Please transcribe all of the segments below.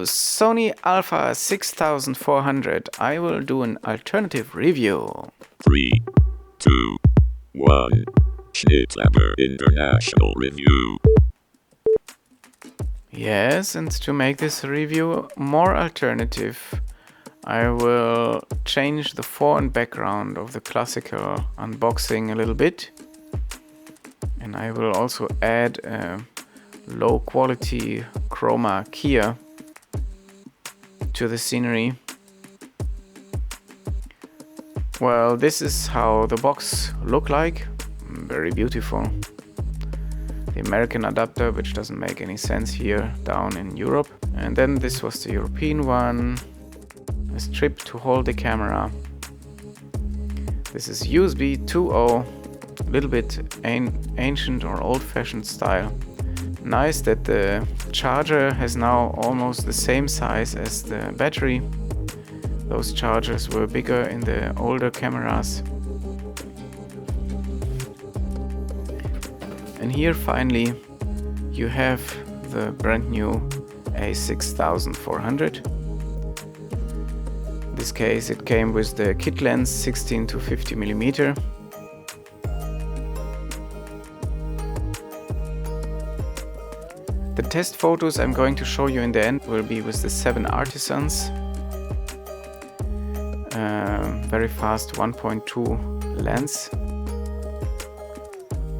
SONY Alpha 6400. I will do an alternative review. 3, 2, 1. SSCHNITTLABOR International Review. Yes, and to make this review more alternative, I will change the fore and background of the classical unboxing a little bit. And I will also add a low quality chroma key to the scenery. Well, this is how the box look like. Very beautiful. The American adapter, which doesn't make any sense here down in Europe. And then this was the European one. A strip to hold the camera. This is USB 2.0, a little bit ancient or old-fashioned style. Nice that the charger has now almost the same size as the battery. Those chargers were bigger in the older cameras. And here finally you have the brand new A6400. In this case it came with the kit lens 16 to 50 mm. The test photos I'm going to show you in the end will be with the 7 Artisans. Very fast 1.2 lens.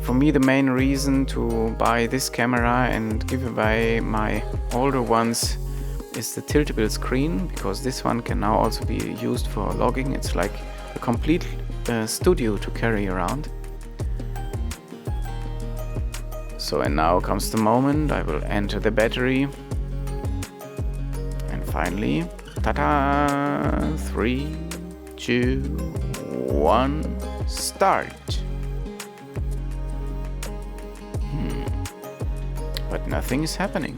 For me, the main reason to buy this camera and give away my older ones is the tiltable screen, because this one can now also be used for logging. It's like a complete studio to carry around. So, and now comes the moment. I will enter the battery. And finally, ta-da! 3, 2, 1, start! But nothing is happening.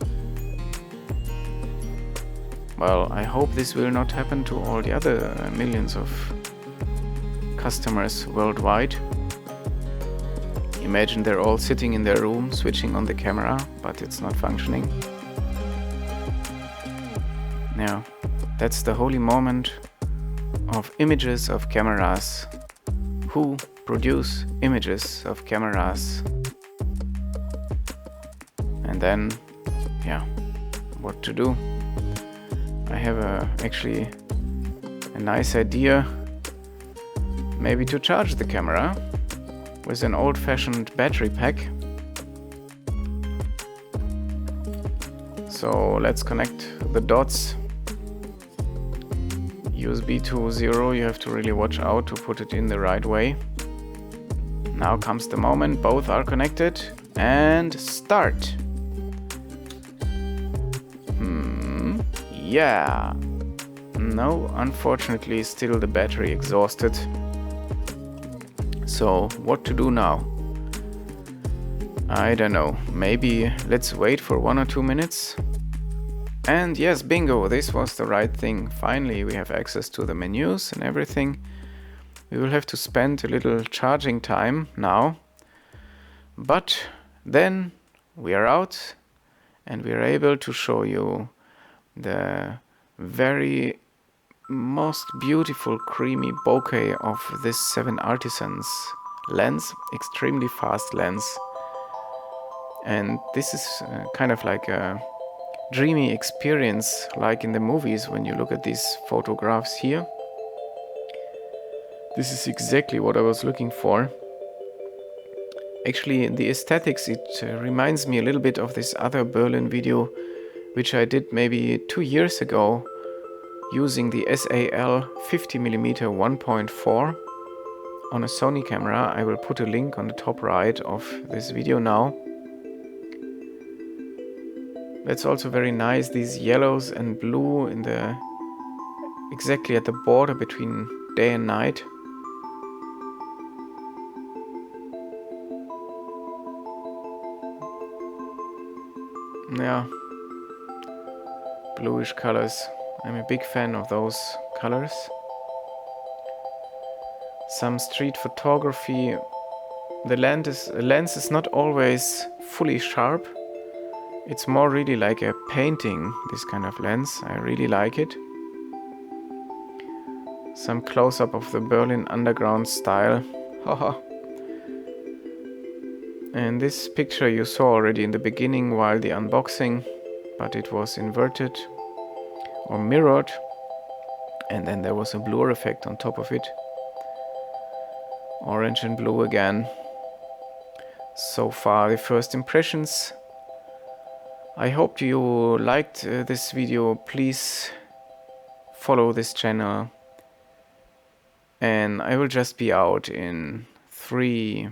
Well, I hope this will not happen to all the other millions of customers worldwide. Imagine they're all sitting in their room, switching on the camera, but it's not functioning. Now, that's the holy moment of images of cameras. Who produce images of cameras? And then, yeah, what to do? I have actually a nice idea, maybe to charge the camera with an old-fashioned battery pack. So let's connect the dots. USB to 0, you have to really watch out to put it in the right way. Now comes the moment, both are connected, and start. Yeah. No, unfortunately still the battery exhausted. So what to do now? I don't know. Maybe let's wait for 1 or 2 minutes. And yes, bingo, this was the right thing. Finally we have access to the menus and everything. We will have to spend a little charging time now. But then we are out and we are able to show you the very most beautiful creamy bokeh of this 7 Artisans lens, extremely fast lens. And this is kind of like a dreamy experience, like in the movies when you look at these photographs here. This is exactly what I was looking for. Actually, the aesthetics, it reminds me a little bit of this other Berlin video which I did maybe 2 years ago using the SAL 50mm 1.4 on a Sony camera. I will put a link on the top right of this video now. That's also very nice, these yellows and blue in the exactly at the border between day and night. Yeah. Bluish colors. I'm a big fan of those colors. Some street photography. The lens is not always fully sharp. It's more really like a painting, this kind of lens. I really like it. Some close-up of the Berlin underground style. Haha. And this picture you saw already in the beginning while the unboxing, but it was inverted or mirrored, and then there was a blur effect on top of it. Orange and blue again. So far the first impressions. I hope you liked this video. Please follow this channel, and I will just be out in 3,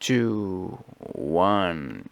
2, 1.